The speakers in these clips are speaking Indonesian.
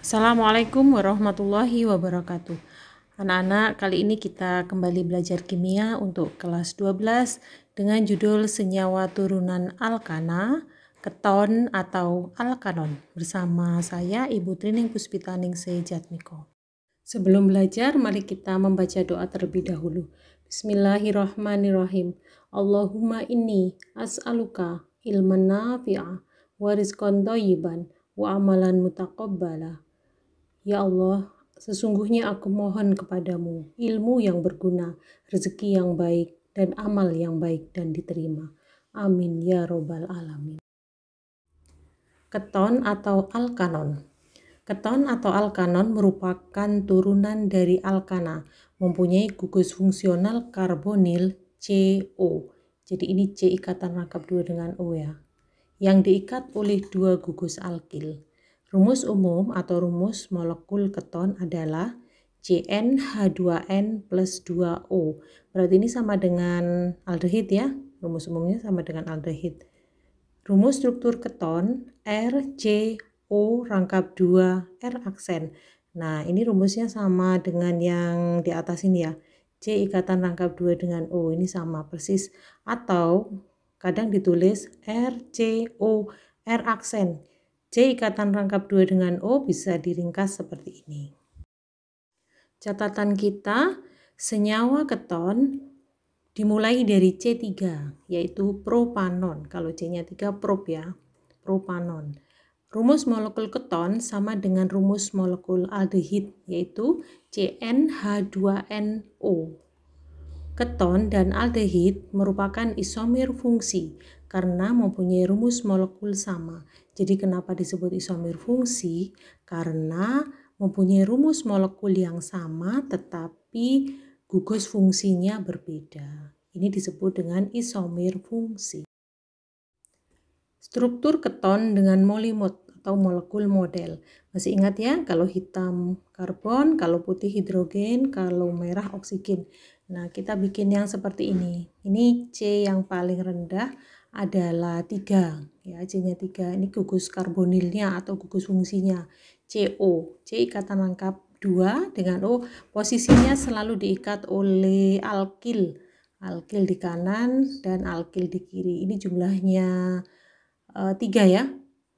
Assalamualaikum warahmatullahi wabarakatuh. Anak-anak, kali ini kita kembali belajar kimia untuk kelas 12 dengan judul senyawa turunan alkana, keton atau alkanon. Bersama saya Ibu Trining Puspitaningsih Jatmiko. Sebelum belajar, mari kita membaca doa terlebih dahulu. Bismillahirrahmanirrahim. Allahumma inni as'aluka ilman nafi'a wa rizqan thayyiban wa amalan mutaqabbala. Ya Allah, sesungguhnya aku mohon kepadamu ilmu yang berguna, rezeki yang baik, dan amal yang baik dan diterima. Amin ya robbal alamin. Keton atau alkanon. Keton atau alkanon merupakan turunan dari alkana, mempunyai gugus fungsional karbonil CO. Jadi ini C ikatan rangkap 2 dengan O ya, yang diikat oleh 2 gugus alkil. Rumus umum atau rumus molekul keton adalah CnH2n plus 2O. Berarti ini sama dengan aldehid ya. Rumus umumnya sama dengan aldehid. Rumus struktur keton RCO rangkap 2 R aksen. Nah, ini rumusnya sama dengan yang di atas ini ya. C ikatan rangkap 2 dengan O. Ini sama persis. Atau kadang ditulis RCO R aksen. C ikatan rangkap 2 dengan O bisa diringkas seperti ini. Catatan kita, senyawa keton dimulai dari C3, yaitu propanon. Kalau C-nya 3 prop ya, propanon. Rumus molekul keton sama dengan rumus molekul aldehid, yaitu CnH2nO. Keton dan aldehid merupakan isomer fungsi karena mempunyai rumus molekul sama. Jadi kenapa disebut isomer fungsi? Karena mempunyai rumus molekul yang sama tetapi gugus fungsinya berbeda. Ini disebut dengan isomer fungsi. Struktur keton dengan molimod atau molekul model. Masih ingat ya, kalau hitam karbon, kalau putih hidrogen, kalau merah oksigen. Nah, kita bikin yang seperti ini. Ini C yang paling rendah adalah 3. Ya, C-nya 3. Ini gugus karbonilnya atau gugus fungsinya. CO. C ikatan rangkap 2 dengan O. Posisinya selalu diikat oleh alkil. Alkil di kanan dan alkil di kiri. Ini jumlahnya 3 ya.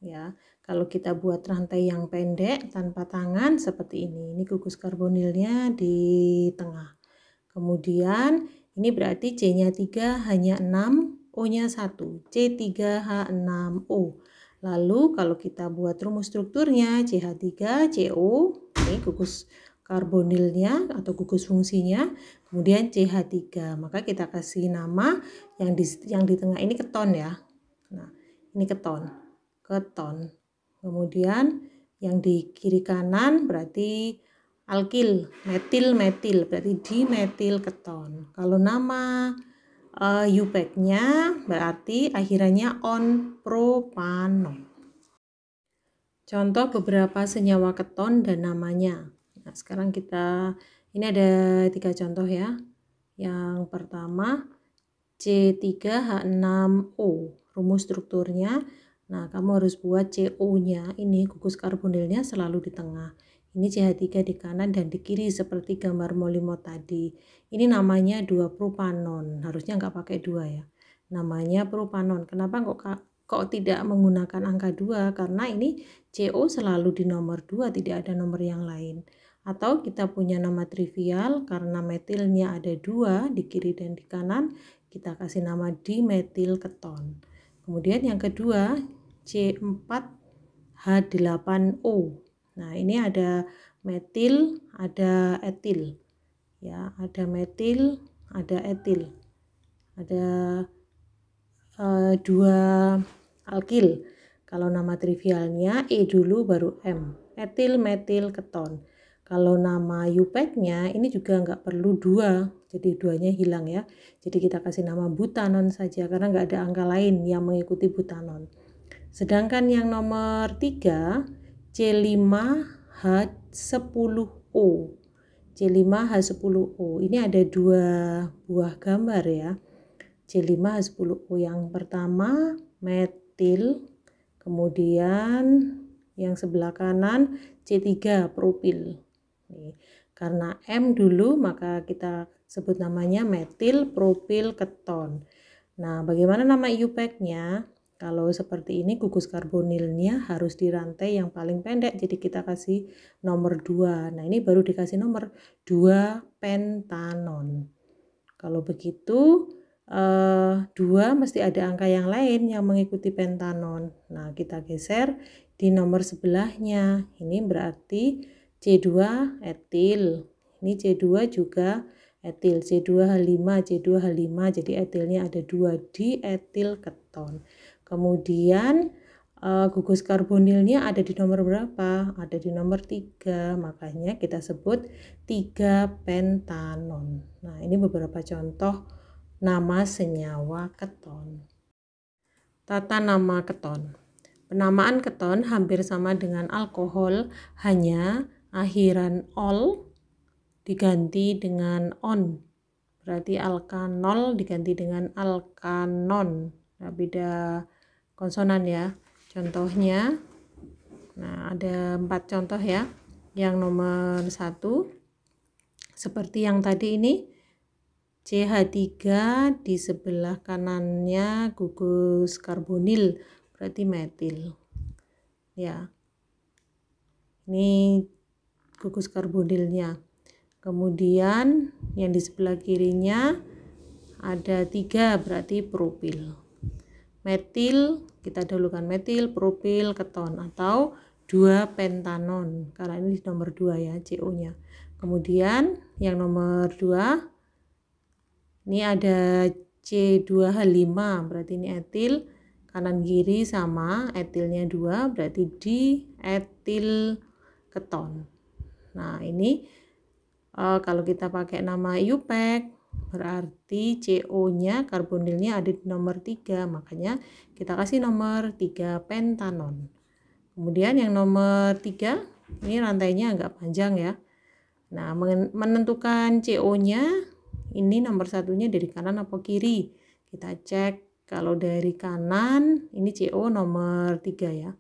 Ya. Kalau kita buat rantai yang pendek tanpa tangan seperti ini. Ini gugus karbonilnya di tengah. Kemudian ini berarti C-nya 3 hanya 6, O-nya 1. C3H6O. Lalu kalau kita buat rumus strukturnya CH3, CO, ini gugus karbonilnya atau gugus fungsinya, kemudian CH3. Maka kita kasih nama yang di tengah ini keton ya. Nah, ini keton. Kemudian yang di kiri kanan berarti alkil, metil berarti dimetil keton. Kalau nama UPAC-nya berarti akhirannya on propanon. Contoh beberapa senyawa keton dan namanya. Nah, sekarang ini ada 3 contoh ya. Yang pertama C3H6O, rumus strukturnya. Nah, kamu harus buat CO-nya, ini gugus karbonilnya selalu di tengah. Ini CH3 di kanan dan di kiri seperti gambar molimod tadi. Ini namanya 2 propanon, harusnya nggak pakai 2 ya. Namanya propanon. Kenapa kok tidak menggunakan angka 2? Karena ini CO selalu di nomor 2, tidak ada nomor yang lain. Atau kita punya nama trivial karena metilnya ada 2 di kiri dan di kanan, kita kasih nama dimetil keton. Kemudian yang kedua C4H8O. Nah, ini ada metil, ada etil. Ya, ada metil, ada etil. Ada 2 alkil. Kalau nama trivialnya E dulu baru M. Etil, metil, keton. Kalau nama UPAC-nya ini juga nggak perlu 2, jadi 2-nya hilang ya. Jadi kita kasih nama butanon saja karena nggak ada angka lain yang mengikuti butanon. Sedangkan yang nomor 3 C5H10O. C5H10O. Ini ada 2 buah gambar ya. C5H10O yang pertama metil, kemudian yang sebelah kanan C3 propil. Nih, karena M dulu maka kita sebut namanya metil propil keton. Nah, bagaimana nama IUPAC-nya? Kalau seperti ini gugus karbonilnya harus dirantai yang paling pendek, jadi kita kasih nomor 2. Nah, ini baru dikasih nomor 2 pentanon. Kalau begitu 2 mesti ada angka yang lain yang mengikuti pentanon. Nah, kita geser di nomor sebelahnya. Ini berarti C2 etil. Ini C2 juga etil, C2H5, C2H5, jadi etilnya ada 2 di etil keton. Kemudian gugus karbonilnya ada di nomor berapa? Ada di nomor 3, makanya kita sebut 3 pentanon. Nah, ini beberapa contoh nama senyawa keton. Tata nama keton. Penamaan keton hampir sama dengan alkohol, hanya akhiran ol diganti dengan on. Berarti alkanol diganti dengan alkanon. Nah, beda konsonan ya. Contohnya, nah ada 4 contoh ya. Yang nomor 1 seperti yang tadi ini, CH3 di sebelah kanannya gugus karbonil, berarti metil ya. Ini gugus karbonilnya. Kemudian yang di sebelah kirinya ada 3, berarti propil. Metil, kita dahulukan metil, propil, keton, atau 2 pentanon, karena ini nomor 2 ya, CO-nya. Kemudian yang nomor 2, ini ada C2H5, berarti ini etil, kanan kiri sama, etilnya 2, berarti di etil keton. Nah, ini kalau kita pakai nama IUPAC, berarti CO-nya, karbonilnya ada di nomor 3, makanya kita kasih nomor 3 pentanon. Kemudian yang nomor 3, ini rantainya agak panjang ya. Nah, menentukan CO-nya, ini nomor satunya dari kanan apa kiri. Kita cek, kalau dari kanan, ini CO nomor 3 ya.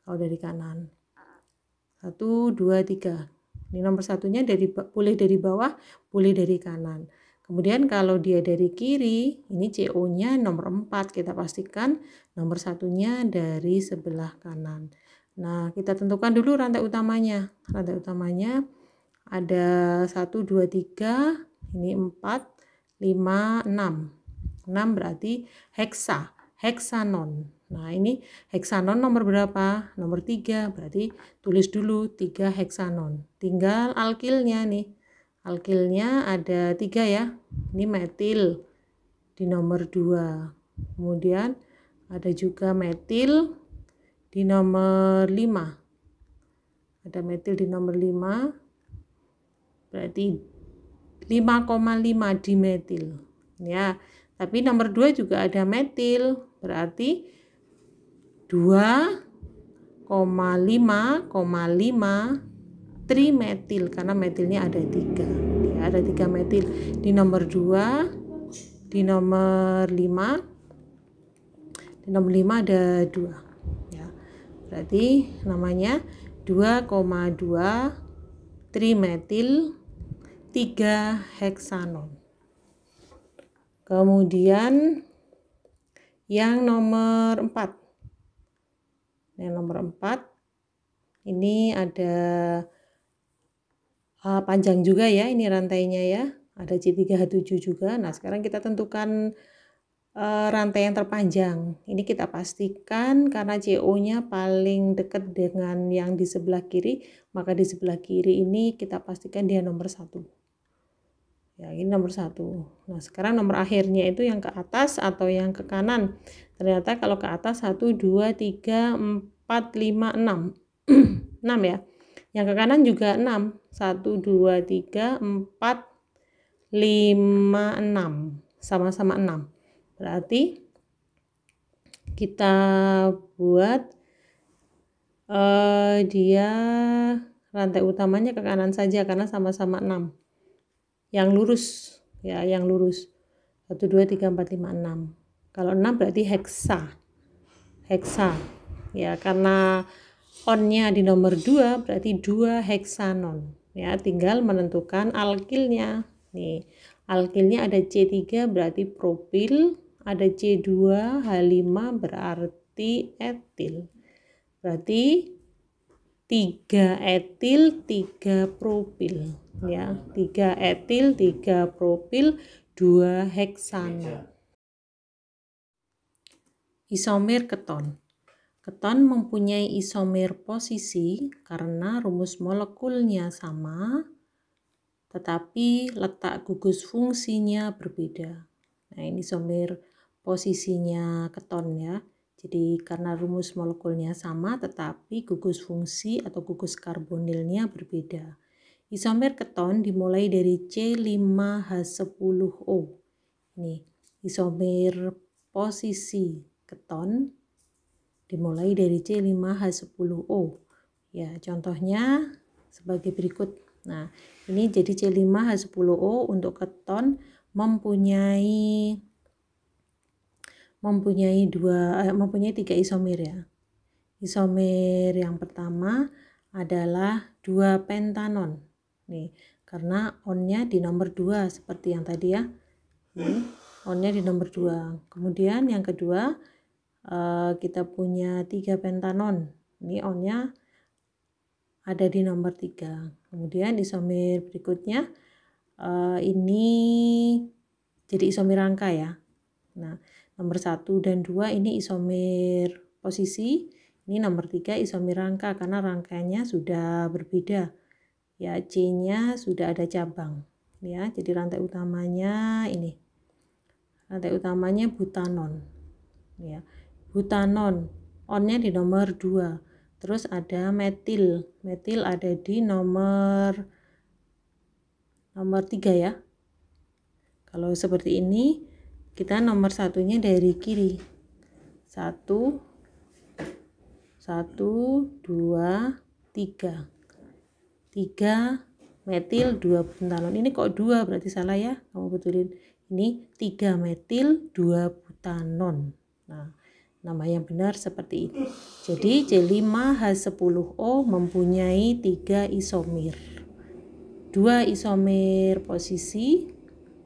Kalau dari kanan. 1, 2, 3. Ini nomor satunya boleh dari bawah, boleh dari kanan. Kemudian kalau dia dari kiri, ini CO-nya nomor 4. Kita pastikan nomor satunya dari sebelah kanan. Nah, kita tentukan dulu rantai utamanya. Rantai utamanya ada 1, 2, 3, ini 4, 5, 6. 6 berarti heksanon. Nah, ini heksanon nomor berapa? Nomor 3, berarti tulis dulu 3 heksanon. Tinggal alkilnya nih. Alkilnya ada 3 ya. Ini metil di nomor 2. Kemudian ada juga metil di nomor 5. Ada metil di nomor 5. Berarti 5,5 dimetil. Ya, tapi nomor 2 juga ada metil. Berarti 2,5,5 trimetil, karena metilnya ada 3 ya, ada 3 metil di nomor 2, di nomor 5, di nomor 5 ada 2 ya, berarti namanya 2,2 trimetil 3 heksanon. Kemudian yang nomor 4, ini ada panjang juga ya, ini rantainya ya, ada C3H7 juga. Nah, sekarang kita tentukan rantai yang terpanjang. Ini kita pastikan karena CO-nya paling dekat dengan yang di sebelah kiri, maka di sebelah kiri ini kita pastikan dia nomor 1 ya, ini nomor 1. Nah, sekarang nomor akhirnya itu yang ke atas atau yang ke kanan. Ternyata kalau ke atas 1, 2, 3, 4, 5, 6 6 ya. Yang ke kanan juga 6, 1, 2, 3, 4, 5, 6, sama-sama 6. Berarti kita buat dia rantai utamanya ke kanan saja karena sama-sama 6. Yang lurus ya, yang lurus 1, 2, 3, 4, 5, 6. Kalau 6 berarti heksa ya, karena onnya di nomor 2 berarti 2 heksanon ya, tinggal menentukan alkilnya. Nih, alkilnya ada C3 berarti propil, ada C2H5 berarti etil. Berarti 3 etil 3 propil ya, 3 etil 3 propil 2 heksanon. Isomer keton. Keton mempunyai isomer posisi karena rumus molekulnya sama, tetapi letak gugus fungsinya berbeda. Nah, ini isomer posisinya keton ya. Jadi karena rumus molekulnya sama, tetapi gugus fungsi atau gugus karbonilnya berbeda. Isomer keton dimulai dari C5H10O. Ini isomer posisi keton dimulai dari C5H10O. Ya, contohnya sebagai berikut. Nah, ini jadi C5H10O untuk keton mempunyai 3 isomer ya. Isomer yang pertama adalah 2 pentanon. Nih, karena onnya di nomor 2 seperti yang tadi ya. Nih, onnya di nomor 2. Kemudian yang kedua kita punya 3 pentanon. Ini onnya ada di nomor 3. Kemudian isomer berikutnya ini jadi isomer rangka ya. Nah, nomor 1 dan 2 ini isomer posisi. Ini nomor 3 isomer rangka karena rangkanya sudah berbeda. Ya, C-nya sudah ada cabang. Ya, jadi rantai utamanya ini. Rantai utamanya butanon. Ya. Butanon, onnya di nomor 2. Terus ada metil. Metil ada di nomor 3 ya. Kalau seperti ini, kita nomor satunya dari kiri. 1, 2, 3. 3 metil, 2 butanon. Ini kok 2 berarti salah ya. Kamu betulin. Ini 3 metil, 2 butanon. Nah, nama yang benar seperti ini. Jadi C5H10O mempunyai 3 isomer. 2 isomer posisi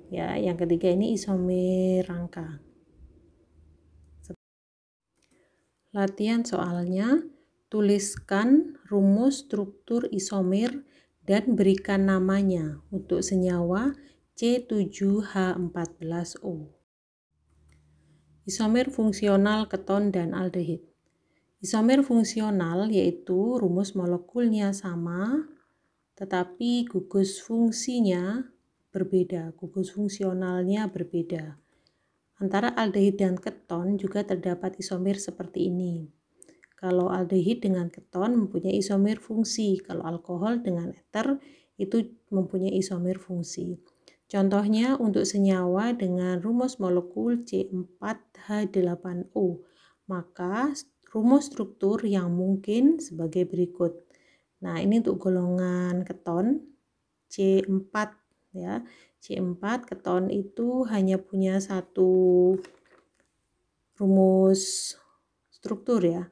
ya, yang ketiga ini isomer rangka. Latihan soalnya, tuliskan rumus struktur isomer dan berikan namanya untuk senyawa C7H14O. Isomer fungsional keton dan aldehid. Isomer fungsional yaitu rumus molekulnya sama, tetapi gugus fungsinya berbeda, gugus fungsionalnya berbeda. Antara aldehid dan keton juga terdapat isomer seperti ini. Kalau aldehid dengan keton mempunyai isomer fungsi, kalau alkohol dengan eter itu mempunyai isomer fungsi. Contohnya untuk senyawa dengan rumus molekul C4H8O, maka rumus struktur yang mungkin sebagai berikut. Nah, ini untuk golongan keton C4 ya. C4 keton itu hanya punya satu rumus struktur ya.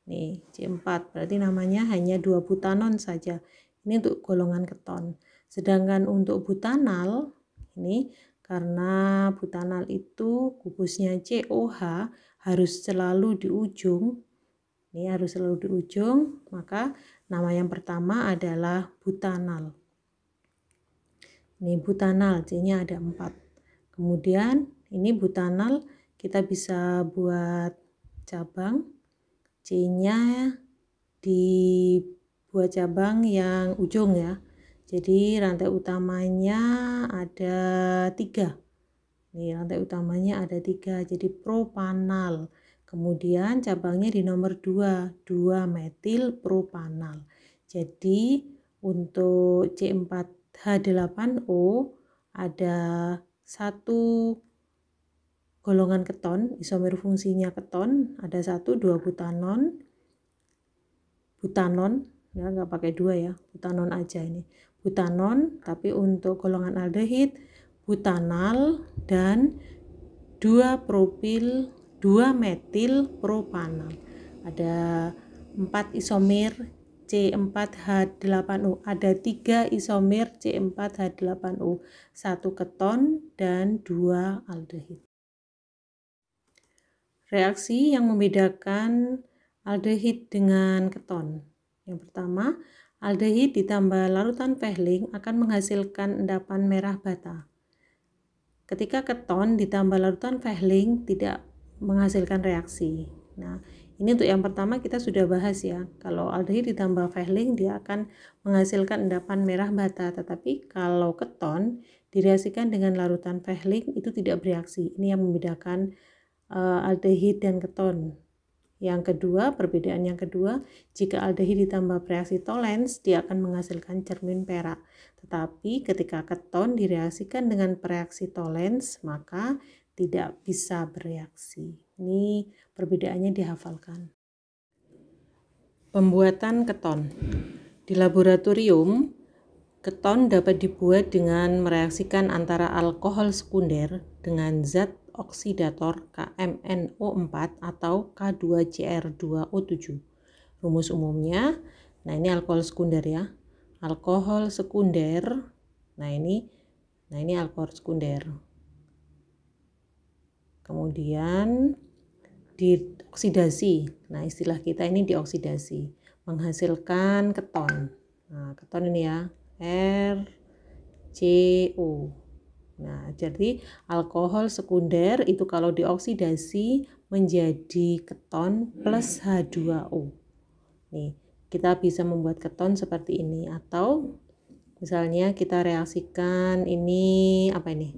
Nih, C4 berarti namanya hanya 2 butanon saja. Ini untuk golongan keton. Sedangkan untuk butanal ini karena butanal itu gugusnya COH harus selalu di ujung. Ini harus selalu di ujung, maka nama yang pertama adalah butanal. Ini butanal, C-nya ada 4. Kemudian ini butanal kita bisa buat cabang. C-nya dibuat cabang yang ujung ya. Jadi rantai utamanya ada 3. Nih, rantai utamanya ada 3. Jadi propanal. Kemudian cabangnya di nomor 2, 2 metil propanal. Jadi untuk C4H8O ada 1 golongan keton, isomer fungsinya keton, ada 1, 2 butanon, ya nggak pakai 2 ya, butanon aja ini. Butanon, tapi untuk golongan aldehid, butanal dan 2 propil, 2 metil propanal. Ada 4 isomer C4H8O. Ada 3 isomer C4H8O, 1 keton dan 2 aldehid. Reaksi yang membedakan aldehid dengan keton. Yang pertama, aldehid ditambah larutan Fehling akan menghasilkan endapan merah bata. Ketika keton ditambah larutan Fehling tidak menghasilkan reaksi. Nah, ini untuk yang pertama kita sudah bahas ya. Kalau aldehid ditambah Fehling dia akan menghasilkan endapan merah bata, tetapi kalau keton direaksikan dengan larutan Fehling itu tidak bereaksi. Ini yang membedakan aldehid dan keton. Yang kedua, perbedaan yang kedua, jika aldehid ditambah reaksi Tollens, dia akan menghasilkan cermin perak. Tetapi ketika keton direaksikan dengan reaksi Tollens, maka tidak bisa bereaksi. Ini perbedaannya dihafalkan. Pembuatan keton. Di laboratorium, keton dapat dibuat dengan mereaksikan antara alkohol sekunder dengan zat oksidator KMNO4 atau K2Cr2O7. Rumus umumnya, nah ini alkohol sekunder ya. Alkohol sekunder, nah ini alkohol sekunder. Kemudian dioksidasi. Nah, istilah kita ini dioksidasi, menghasilkan keton. Nah, keton ini ya, RCO. Nah, jadi alkohol sekunder itu kalau dioksidasi menjadi keton plus H2O. Nih, kita bisa membuat keton seperti ini, atau misalnya kita reaksikan ini apa ini?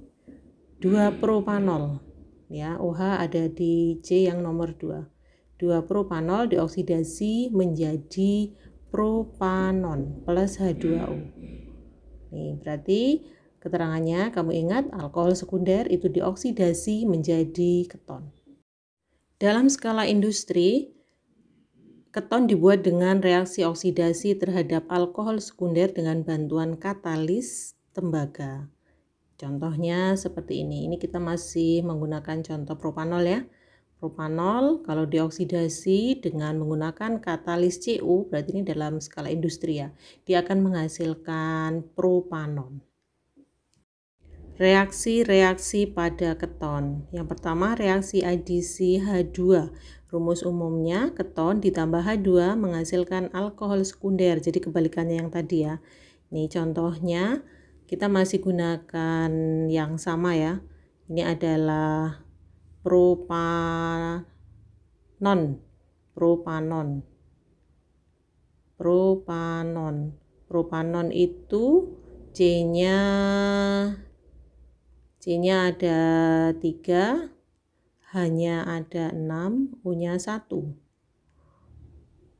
2 propanol. Ya, OH ada di C yang nomor 2. 2 propanol dioksidasi menjadi propanon plus H2O. Nih, berarti keterangannya kamu ingat alkohol sekunder itu dioksidasi menjadi keton. Dalam skala industri, keton dibuat dengan reaksi oksidasi terhadap alkohol sekunder dengan bantuan katalis tembaga. Contohnya seperti ini. Ini kita masih menggunakan contoh propanol ya. Propanol kalau dioksidasi dengan menggunakan katalis Cu, berarti ini dalam skala industri ya. Dia akan menghasilkan propanon. Reaksi-reaksi pada keton. Yang pertama, reaksi adisi H2. Rumus umumnya, keton ditambah H2 menghasilkan alkohol sekunder. Jadi kebalikannya yang tadi ya. Ini contohnya, kita masih gunakan yang sama ya. Ini adalah propanon. Propanon itu C-nya ada 3, H-nya ada 6, U-nya 1.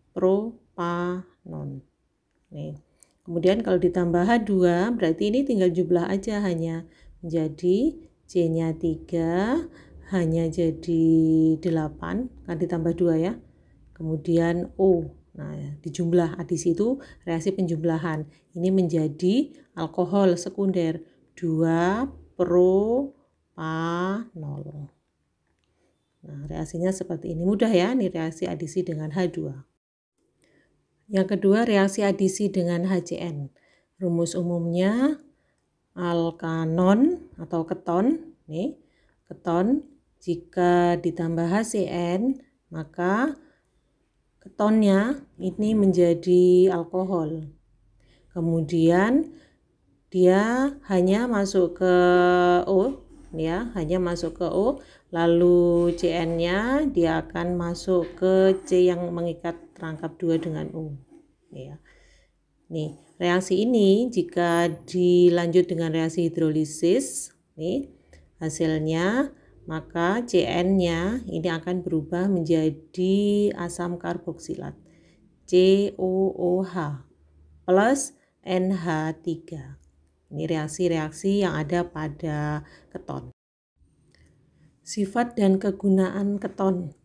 Propanon. Nih. Kemudian kalau ditambah H2 berarti ini tinggal jumlah aja hanya menjadi C-nya 3, H-nya jadi 8, kan ditambah 2 ya. Kemudian O. Nah, dijumlah adisi itu reaksi penjumlahan. Ini menjadi alkohol sekunder 2 propanol. Nah, reaksinya seperti ini. Mudah ya, ini reaksi adisi dengan H2. Yang kedua, reaksi adisi dengan HCN. Rumus umumnya alkanon atau keton. Nih, keton jika ditambah HCN, maka ketonnya ini menjadi alkohol. Kemudian dia hanya masuk ke O ya, hanya masuk ke O, lalu CN-nya dia akan masuk ke C yang mengikat rangkap 2 dengan O ya. Nih, reaksi ini jika dilanjut dengan reaksi hidrolisis, nih hasilnya maka CN-nya ini akan berubah menjadi asam karboksilat COOH plus NH3. Ini reaksi-reaksi yang ada pada keton. Sifat dan kegunaan keton.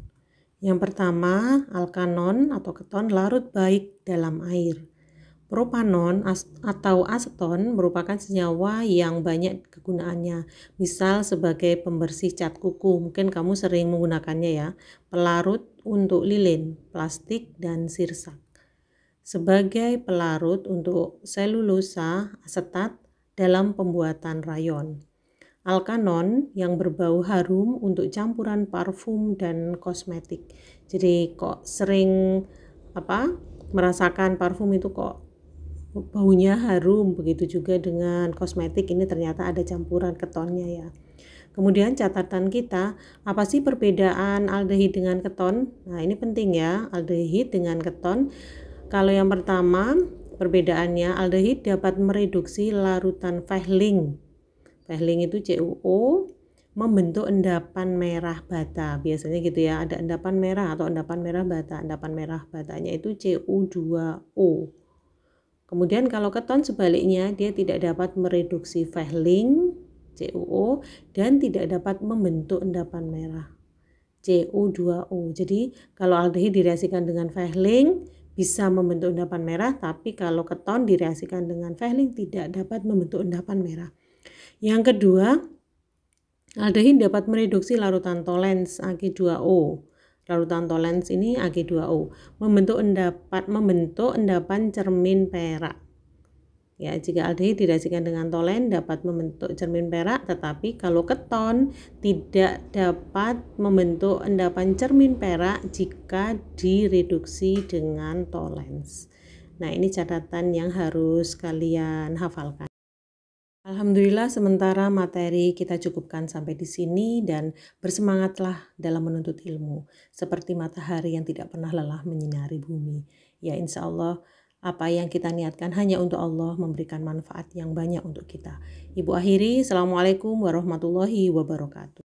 Yang pertama, alkanon atau keton larut baik dalam air. Propanon atau aseton merupakan senyawa yang banyak kegunaannya. Misal sebagai pembersih cat kuku, mungkin kamu sering menggunakannya ya. Pelarut untuk lilin, plastik, dan sirsak. Sebagai pelarut untuk selulosa asetat dalam pembuatan rayon. Alkanon yang berbau harum untuk campuran parfum dan kosmetik. Jadi kok sering merasakan parfum itu kok baunya harum, begitu juga dengan kosmetik ini ternyata ada campuran ketonnya ya. Kemudian catatan kita, apa sih perbedaan aldehid dengan keton? Nah ini penting ya, aldehid dengan keton. Kalau yang pertama perbedaannya, aldehid dapat mereduksi larutan Fehling. Fehling itu CuO membentuk endapan merah bata. Biasanya gitu ya, ada endapan merah atau endapan merah bata. Endapan merah batanya itu Cu2O. Kemudian kalau keton sebaliknya, dia tidak dapat mereduksi Fehling CuO dan tidak dapat membentuk endapan merah Cu2O. Jadi kalau aldehid direaksikan dengan Fehling bisa membentuk endapan merah, tapi kalau keton direaksikan dengan Fehling tidak dapat membentuk endapan merah. Yang kedua, aldehid dapat mereduksi larutan tolens Ag2O. Larutan tolens ini Ag2O membentuk endapan cermin perak. Ya, jika aldehid direaksikan dengan tolen dapat membentuk cermin perak, tetapi kalau keton tidak dapat membentuk endapan cermin perak jika direduksi dengan tolens. Nah, ini catatan yang harus kalian hafalkan. Alhamdulillah sementara materi kita cukupkan sampai di sini dan bersemangatlah dalam menuntut ilmu seperti matahari yang tidak pernah lelah menyinari bumi. Ya insya Allah apa yang kita niatkan hanya untuk Allah memberikan manfaat yang banyak untuk kita. Ibu akhiri, Assalamualaikum warahmatullahi wabarakatuh.